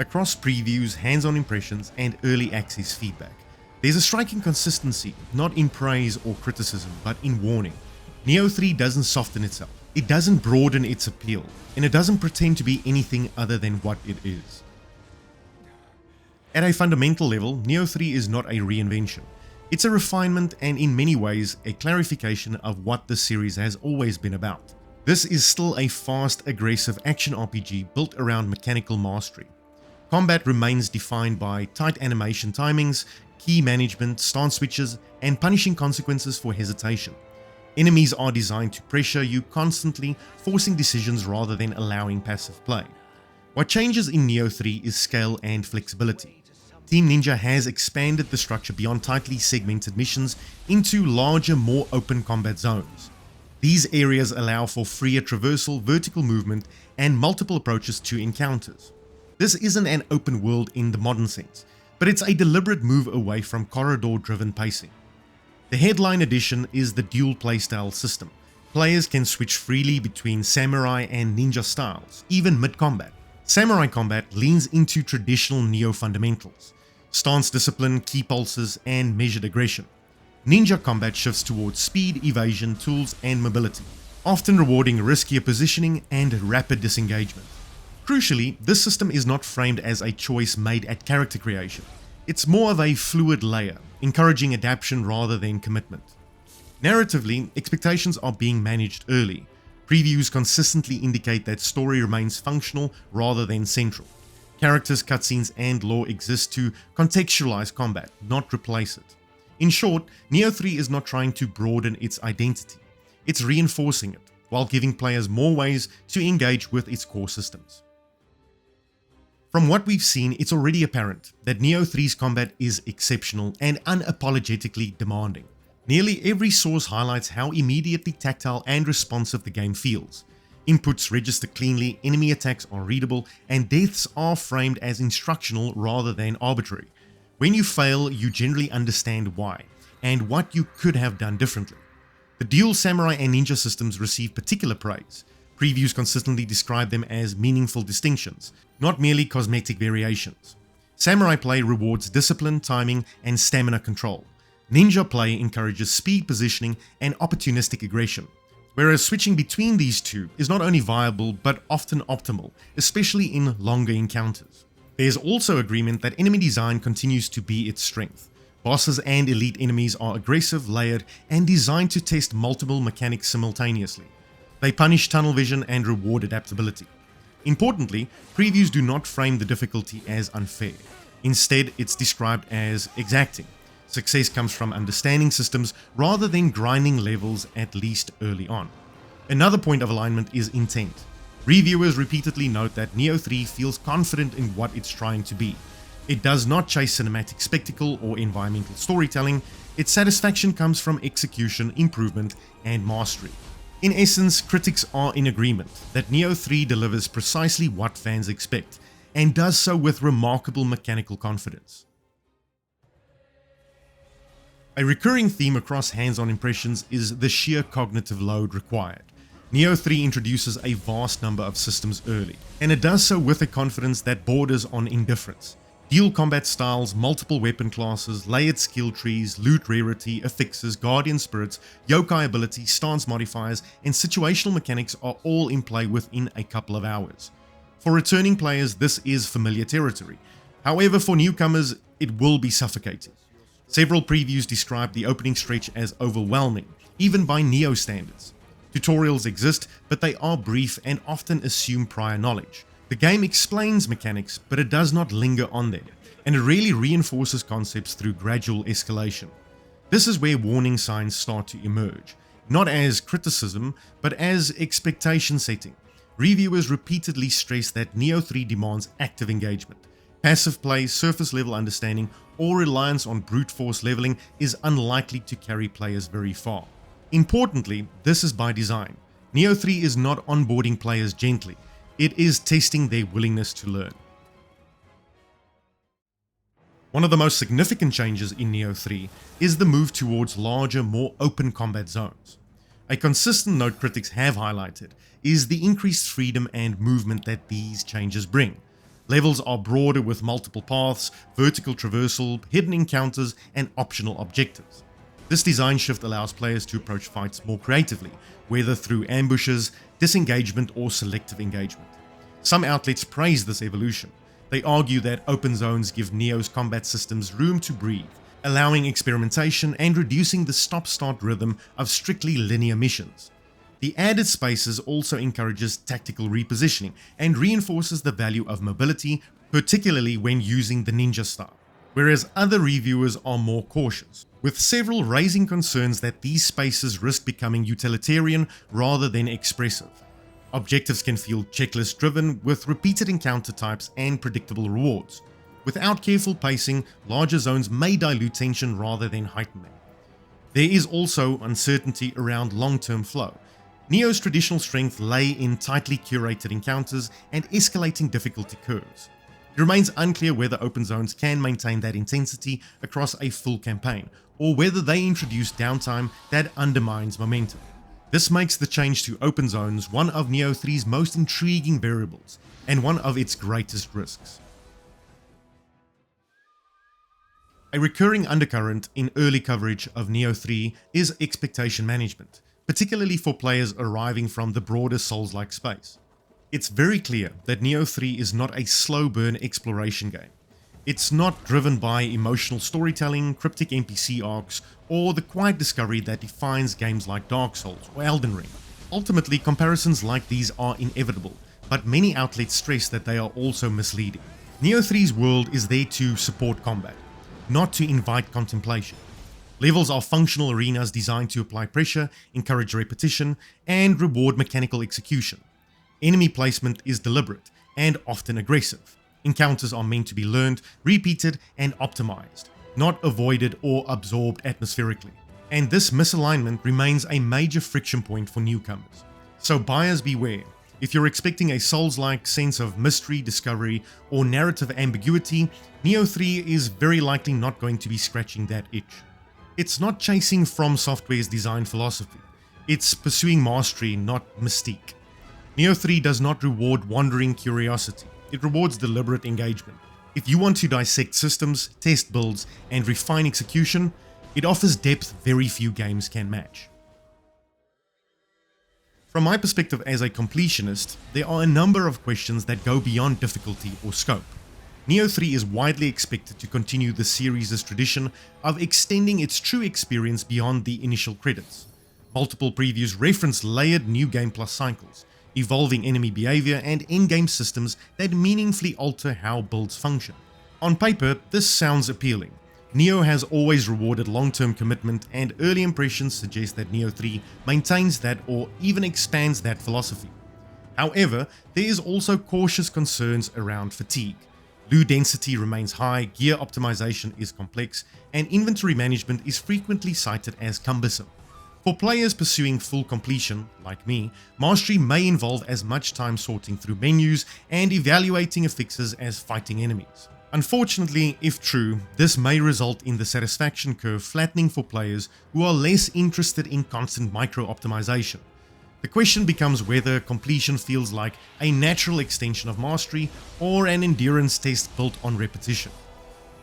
Across previews, hands-on impressions, and early access feedback, there's a striking consistency, not in praise or criticism, but in warning. Nioh 3 doesn't soften itself, it doesn't broaden its appeal, and it doesn't pretend to be anything other than what it is. At a fundamental level, Nioh 3 is not a reinvention. It's a refinement and in many ways a clarification of what the series has always been about. This is still a fast, aggressive action RPG built around mechanical mastery. Combat remains defined by tight animation timings, key management, stance switches, and punishing consequences for hesitation. Enemies are designed to pressure you constantly, forcing decisions rather than allowing passive play. What changes in Nioh 3 is scale and flexibility. Team Ninja has expanded the structure beyond tightly segmented missions into larger, more open combat zones. These areas allow for freer traversal, vertical movement, and multiple approaches to encounters. This isn't an open world in the modern sense, but it's a deliberate move away from corridor-driven pacing. The headline addition is the dual playstyle system. Players can switch freely between samurai and ninja styles, even mid-combat. Samurai combat leans into traditional Nioh fundamentals: stance discipline, key pulses, and measured aggression. Ninja combat shifts towards speed, evasion, tools, and mobility, often rewarding riskier positioning and rapid disengagement. Crucially, this system is not framed as a choice made at character creation. It's more of a fluid layer, encouraging adaptation rather than commitment. Narratively, expectations are being managed early. Previews consistently indicate that story remains functional rather than central. Characters, cutscenes, and lore exist to contextualize combat, not replace it. In short, Nioh 3 is not trying to broaden its identity. It's reinforcing it, while giving players more ways to engage with its core systems. From what we've seen, it's already apparent that Nioh 3's combat is exceptional and unapologetically demanding. Nearly every source highlights how immediately tactile and responsive the game feels. Inputs register cleanly, enemy attacks are readable, and deaths are framed as instructional rather than arbitrary. When you fail, you generally understand why, and what you could have done differently. The dual samurai and ninja systems receive particular praise. Previews consistently describe them as meaningful distinctions, not merely cosmetic variations. Samurai play rewards discipline, timing, and stamina control. Ninja play encourages speed, positioning, and opportunistic aggression, whereas switching between these two is not only viable but often optimal, especially in longer encounters. There's also agreement that enemy design continues to be its strength. Bosses and elite enemies are aggressive, layered, and designed to test multiple mechanics simultaneously. They punish tunnel vision and reward adaptability. Importantly, previews do not frame the difficulty as unfair. Instead, it's described as exacting. Success comes from understanding systems rather than grinding levels, at least early on. Another point of alignment is intent. Reviewers repeatedly note that Nioh 3 feels confident in what it's trying to be. It does not chase cinematic spectacle or environmental storytelling. Its satisfaction comes from execution, improvement, and mastery. In essence, critics are in agreement that Nioh 3 delivers precisely what fans expect, and does so with remarkable mechanical confidence. A recurring theme across hands-on impressions is the sheer cognitive load required. Nioh 3 introduces a vast number of systems early, and it does so with a confidence that borders on indifference. Dual combat styles, multiple weapon classes, layered skill trees, loot rarity, affixes, guardian spirits, yokai abilities, stance modifiers, and situational mechanics are all in play within a couple of hours. For returning players, this is familiar territory. However, for newcomers, it will be suffocating. Several previews describe the opening stretch as overwhelming, even by Nioh standards. Tutorials exist, but they are brief and often assume prior knowledge. The game explains mechanics, but it does not linger on them, and it really reinforces concepts through gradual escalation. This is where warning signs start to emerge, not as criticism, but as expectation setting. Reviewers repeatedly stress that Nioh 3 demands active engagement. Passive play, surface level understanding, or reliance on brute force leveling is unlikely to carry players very far. Importantly, this is by design. Nioh 3 is not onboarding players gently, it is testing their willingness to learn. One of the most significant changes in Nioh 3 is the move towards larger, more open combat zones. A consistent note critics have highlighted is the increased freedom and movement that these changes bring. Levels are broader with multiple paths, vertical traversal, hidden encounters, and optional objectives. This design shift allows players to approach fights more creatively, whether through ambushes, disengagement, or selective engagement. Some outlets praise this evolution. They argue that open zones give Nioh's combat systems room to breathe, allowing experimentation and reducing the stop-start rhythm of strictly linear missions. The added spaces also encourages tactical repositioning and reinforces the value of mobility, particularly when using the ninja style, whereas other reviewers are more cautious, with several raising concerns that these spaces risk becoming utilitarian rather than expressive. Objectives can feel checklist-driven with repeated encounter types and predictable rewards. Without careful pacing, larger zones may dilute tension rather than heighten them. There is also uncertainty around long-term flow. Nioh's traditional strength lay in tightly curated encounters and escalating difficulty curves. It remains unclear whether open zones can maintain that intensity across a full campaign, or whether they introduce downtime that undermines momentum. This makes the change to open zones one of Nioh 3's most intriguing variables, and one of its greatest risks. A recurring undercurrent in early coverage of Nioh 3 is expectation management, particularly for players arriving from the broader Souls-like space. It's very clear that Nioh 3 is not a slow burn exploration game. It's not driven by emotional storytelling, cryptic NPC arcs, or the quiet discovery that defines games like Dark Souls or Elden Ring. Ultimately, comparisons like these are inevitable, but many outlets stress that they are also misleading. Nioh 3's world is there to support combat, not to invite contemplation. Levels are functional arenas designed to apply pressure, encourage repetition, and reward mechanical execution. Enemy placement is deliberate and often aggressive. Encounters are meant to be learned, repeated, and optimized, not avoided or absorbed atmospherically. And this misalignment remains a major friction point for newcomers. So buyers beware. If you're expecting a Souls-like sense of mystery, discovery, or narrative ambiguity, Nioh 3 is very likely not going to be scratching that itch. It's not chasing From Software's design philosophy. It's pursuing mastery, not mystique. Nioh 3 does not reward wandering curiosity. It rewards deliberate engagement. If you want to dissect systems, test builds, and refine execution, it offers depth very few games can match. From my perspective as a completionist, there are a number of questions that go beyond difficulty or scope. Nioh 3 is widely expected to continue the series' tradition of extending its true experience beyond the initial credits. Multiple previews reference layered new game plus cycles, evolving enemy behavior, and in-game systems that meaningfully alter how builds function. On paper, this sounds appealing. Nioh has always rewarded long-term commitment, and early impressions suggest that Nioh 3 maintains that or even expands that philosophy. However, there is also cautious concerns around fatigue. Loot density remains high, gear optimization is complex, and inventory management is frequently cited as cumbersome. For players pursuing full completion, like me, mastery may involve as much time sorting through menus and evaluating affixes as fighting enemies. Unfortunately, if true, this may result in the satisfaction curve flattening for players who are less interested in constant micro-optimization. The question becomes whether completion feels like a natural extension of mastery or an endurance test built on repetition.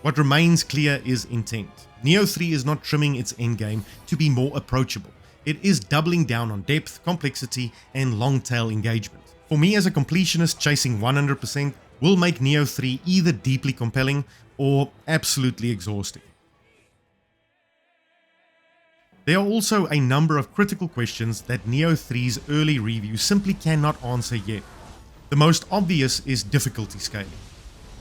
What remains clear is intent. Nioh 3 is not trimming its endgame to be more approachable. It is doubling down on depth, complexity, and long-tail engagement. For me as a completionist, chasing 100% will make Nioh 3 either deeply compelling or absolutely exhausting. There are also a number of critical questions that Nioh 3's early reviews simply cannot answer yet. The most obvious is difficulty scaling.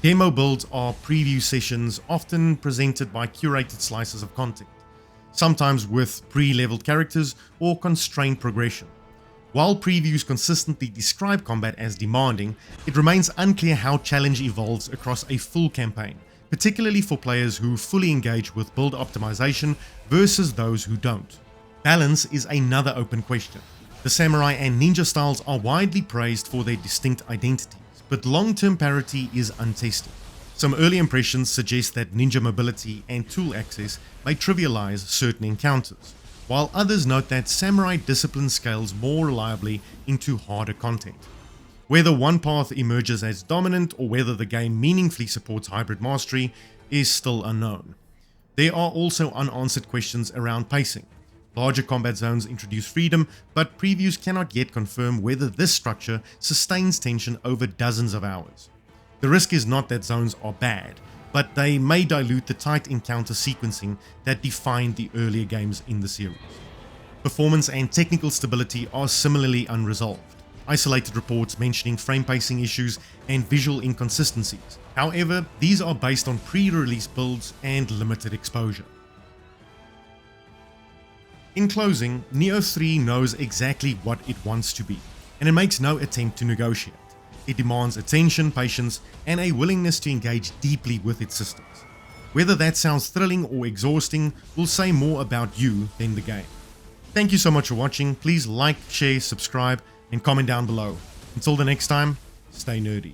Demo builds are preview sessions often presented by curated slices of content, sometimes with pre-leveled characters or constrained progression. While previews consistently describe combat as demanding, it remains unclear how challenge evolves across a full campaign, particularly for players who fully engage with build optimization versus those who don't. Balance is another open question. The samurai and ninja styles are widely praised for their distinct identities, but long-term parity is untested. Some early impressions suggest that ninja mobility and tool access may trivialize certain encounters, while others note that samurai discipline scales more reliably into harder content. Whether one path emerges as dominant or whether the game meaningfully supports hybrid mastery is still unknown. There are also unanswered questions around pacing. Larger combat zones introduce freedom, but previews cannot yet confirm whether this structure sustains tension over dozens of hours. The risk is not that zones are bad, but they may dilute the tight encounter sequencing that defined the earlier games in the series. Performance and technical stability are similarly unresolved. Isolated reports mentioning frame pacing issues and visual inconsistencies. However, these are based on pre-release builds and limited exposure. In closing, Nioh 3 knows exactly what it wants to be, and it makes no attempt to negotiate. It demands attention, patience, and a willingness to engage deeply with its systems. Whether that sounds thrilling or exhausting will say more about you than the game. Thank you so much for watching. Please like, share, subscribe, and comment down below. Until the next time, stay nerdy.